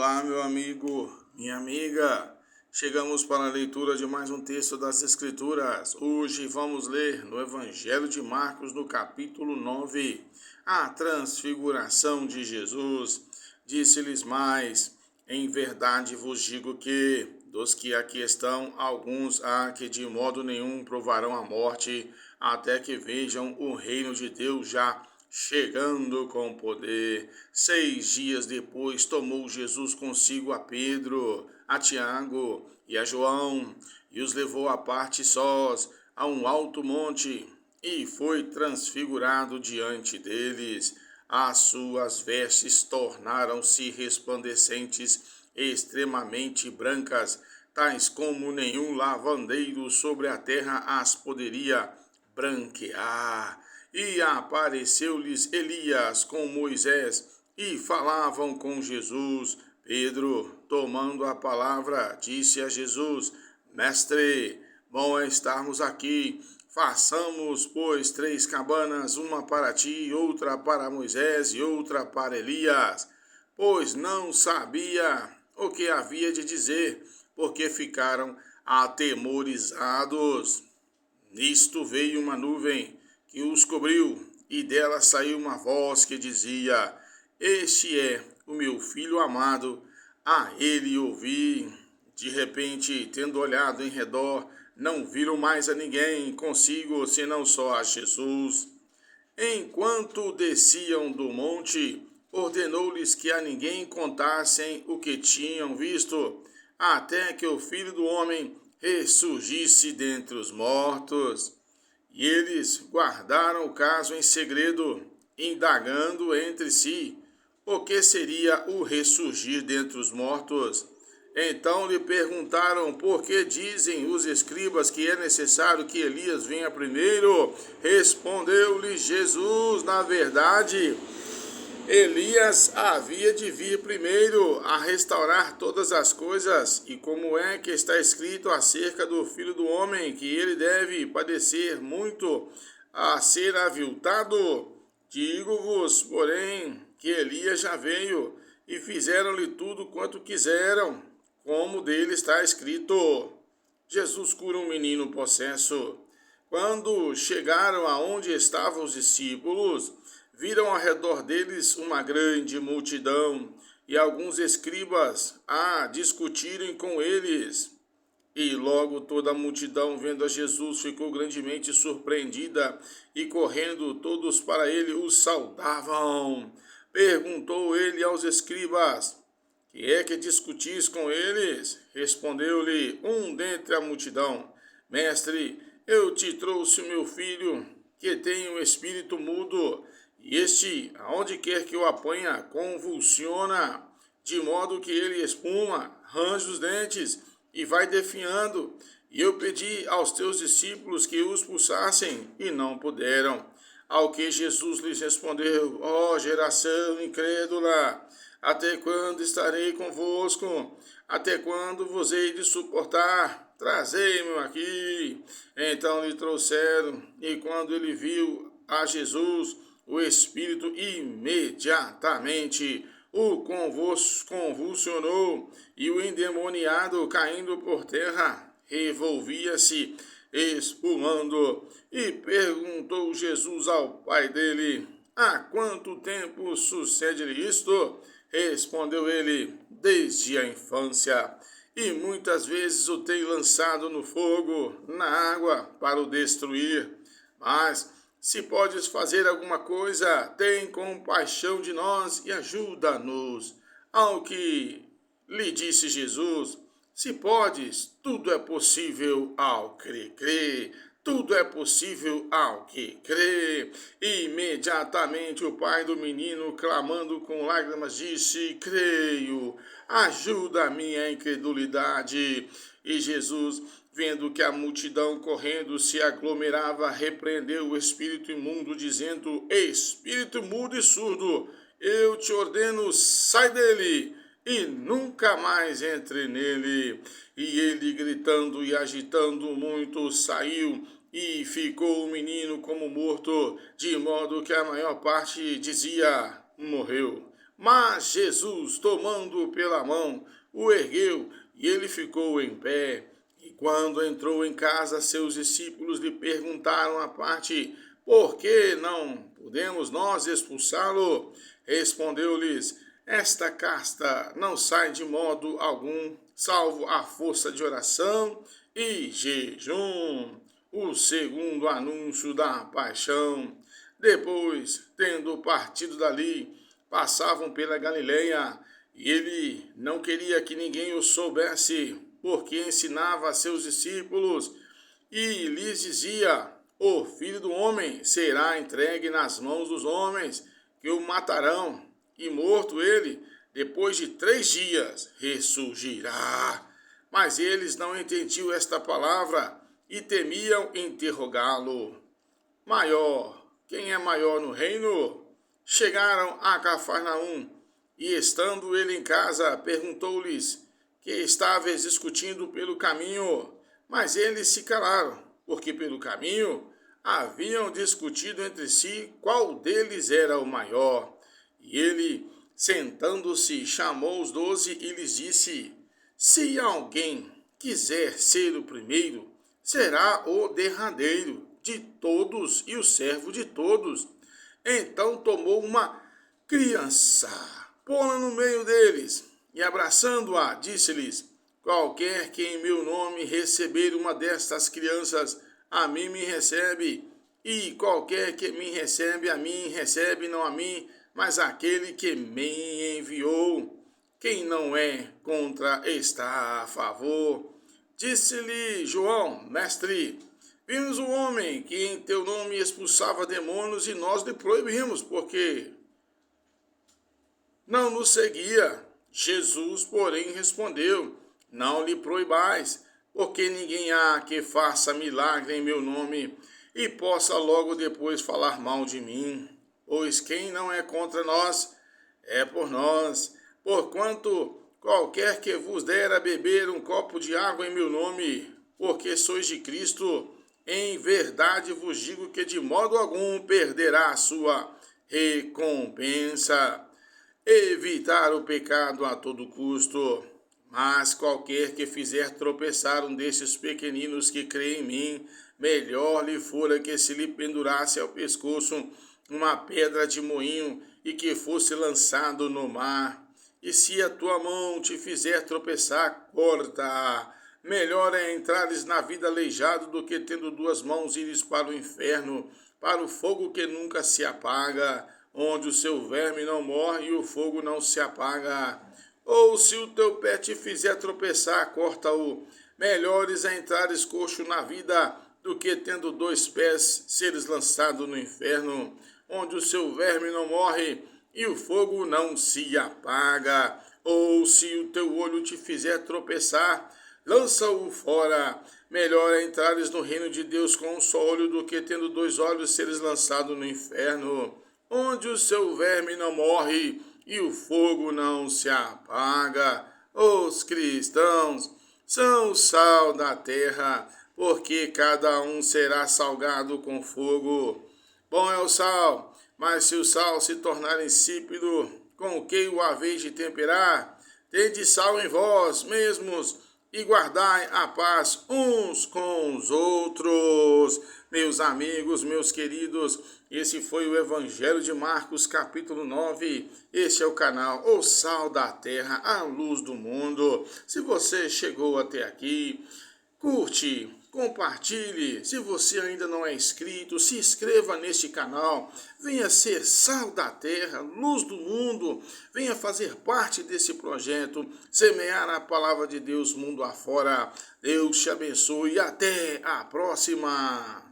Olá, meu amigo, minha amiga. Chegamos para a leitura de mais um texto das Escrituras. Hoje vamos ler no Evangelho de Marcos, no capítulo 9, a transfiguração de Jesus. Disse-lhes mais: em verdade vos digo que, dos que aqui estão, alguns há que de modo nenhum provarão a morte, até que vejam o reino de Deus já chegando com poder. 6 dias depois, tomou Jesus consigo a Pedro, a Tiago e a João, e os levou à parte sós, a um alto monte, e foi transfigurado diante deles. As suas vestes tornaram-se resplandecentes, extremamente brancas, tais como nenhum lavandeiro sobre a terra as poderia branquear. E apareceu-lhes Elias com Moisés, e falavam com Jesus. Pedro, tomando a palavra, disse a Jesus: Mestre, bom é estarmos aqui. Façamos, pois, 3 cabanas, uma para ti, outra para Moisés e outra para Elias. Pois não sabia o que havia de dizer, porque ficaram atemorizados. Nisto veio uma nuvem que os cobriu, e dela saiu uma voz que dizia: Este é o meu filho amado, a ele ouvi. De repente, tendo olhado em redor, não viram mais a ninguém consigo, senão só a Jesus. Enquanto desciam do monte, ordenou-lhes que a ninguém contassem o que tinham visto, até que o Filho do Homem ressurgisse dentre os mortos. E eles guardaram o caso em segredo, indagando entre si o que seria o ressurgir dentre os mortos. Então lhe perguntaram: por que dizem os escribas que é necessário que Elias venha primeiro? Respondeu-lhe Jesus: na verdade, Elias havia de vir primeiro a restaurar todas as coisas. E como é que está escrito acerca do Filho do Homem, que ele deve padecer muito a ser aviltado? Digo-vos, porém, que Elias já veio, e fizeram-lhe tudo quanto quiseram, como dele está escrito. Jesus cura um menino possesso. Quando chegaram aonde estavam os discípulos, viram ao redor deles uma grande multidão e alguns escribas a discutirem com eles. E logo toda a multidão, vendo a Jesus, ficou grandemente surpreendida, e correndo todos para ele o saudavam. Perguntou ele aos escribas: que é que discutis com eles? Respondeu-lhe um dentre a multidão: Mestre, eu te trouxe o meu filho, que tem um espírito mudo, e este, aonde quer que o apanha, convulsiona, de modo que ele espuma, range os dentes e vai definhando. E eu pedi aos teus discípulos que o expulsassem, e não puderam. Ao que Jesus lhes respondeu: ó geração incrédula, até quando estarei convosco? Até quando vos hei de suportar? Trazei-me aqui. Então lhe trouxeram, e quando ele viu a Jesus, o espírito imediatamente o convulsionou, e o endemoniado, caindo por terra, revolvia-se, espumando. E perguntou Jesus ao pai dele: há quanto tempo sucede-lhe isto? Respondeu ele: desde a infância. E muitas vezes o tem lançado no fogo, na água, para o destruir. Mas se podes fazer alguma coisa, tem compaixão de nós e ajuda-nos. Ao que lhe disse Jesus: se podes, tudo é possível ao que crê. Tudo é possível ao que crê. Imediatamente o pai do menino, clamando com lágrimas, disse: creio, ajuda a minha incredulidade. E Jesus, vendo que a multidão correndo se aglomerava, repreendeu o espírito imundo, dizendo: espírito mudo e surdo, eu te ordeno, sai dele, e nunca mais entre nele. E ele, gritando e agitando muito, saiu, e ficou o menino como morto, de modo que a maior parte dizia: morreu. Mas Jesus, tomando-o pela mão, o ergueu e ele ficou em pé. E quando entrou em casa, seus discípulos lhe perguntaram à parte: por que não podemos nós expulsá-lo? Respondeu-lhes: esta casta não sai de modo algum, salvo a força de oração e jejum. O segundo anúncio da paixão. Depois, tendo partido dali, passavam pela Galileia, e ele não queria que ninguém o soubesse, porque ensinava a seus discípulos e lhes dizia: o Filho do Homem será entregue nas mãos dos homens, que o matarão, e morto ele, depois de 3 dias, ressurgirá. Mas eles não entendiam esta palavra e temiam interrogá-lo. Quem é maior no reino? Chegaram a Cafarnaum, e estando ele em casa, perguntou-lhes que estáveis discutindo pelo caminho. Mas eles se calaram, porque pelo caminho haviam discutido entre si qual deles era o maior. E ele, sentando-se, chamou os 12 e lhes disse: se alguém quiser ser o primeiro, será o derradeiro de todos e o servo de todos. Então tomou uma criança, pô-la no meio deles, e abraçando-a, disse-lhes: qualquer que em meu nome receber uma destas crianças, a mim me recebe, e qualquer que me recebe a mim, recebe não a mim, mas aquele que me enviou. Quem não é contra está a favor. Disse-lhe João: mestre, vimos um homem que em teu nome expulsava demônios e nós lhe proibimos, porque não nos seguia. Jesus, porém, respondeu: não lhe proibais, porque ninguém há que faça milagre em meu nome e possa logo depois falar mal de mim. Pois quem não é contra nós, é por nós. Porquanto qualquer que vos der a beber um copo de água em meu nome, porque sois de Cristo, em verdade vos digo que de modo algum perderá a sua recompensa. Evitar o pecado a todo custo. Mas qualquer que fizer tropeçar um desses pequeninos que crê em mim, melhor lhe fora que se lhe pendurasse ao pescoço uma pedra de moinho e que fosse lançado no mar. E se a tua mão te fizer tropeçar, corta-a. Melhor é entrares na vida aleijado do que tendo 2 mãos ires para o inferno, para o fogo que nunca se apaga, onde o seu verme não morre e o fogo não se apaga. Ou se o teu pé te fizer tropeçar, corta-o. Melhores é entrares coxo na vida do que tendo 2 pés seres lançado no inferno, onde o seu verme não morre e o fogo não se apaga. Ou se o teu olho te fizer tropeçar, lança-o fora. Melhor é entrares no reino de Deus com um só olho do que tendo 2 olhos seres lançado no inferno, onde o seu verme não morre e o fogo não se apaga. Os cristãos são o sal da terra, porque cada um será salgado com fogo. Bom é o sal, mas se o sal se tornar insípido, com o que o haveis de temperar? Tende sal em vós mesmos e guardai a paz uns com os outros. Meus amigos, meus queridos, esse foi o Evangelho de Marcos, capítulo 9. Este é o canal O Sal da Terra, a Luz do Mundo. Se você chegou até aqui, curte, compartilhe. Se você ainda não é inscrito, se inscreva neste canal. Venha ser sal da terra, luz do mundo. Venha fazer parte desse projeto, semear a palavra de Deus mundo afora. Deus te abençoe e até a próxima.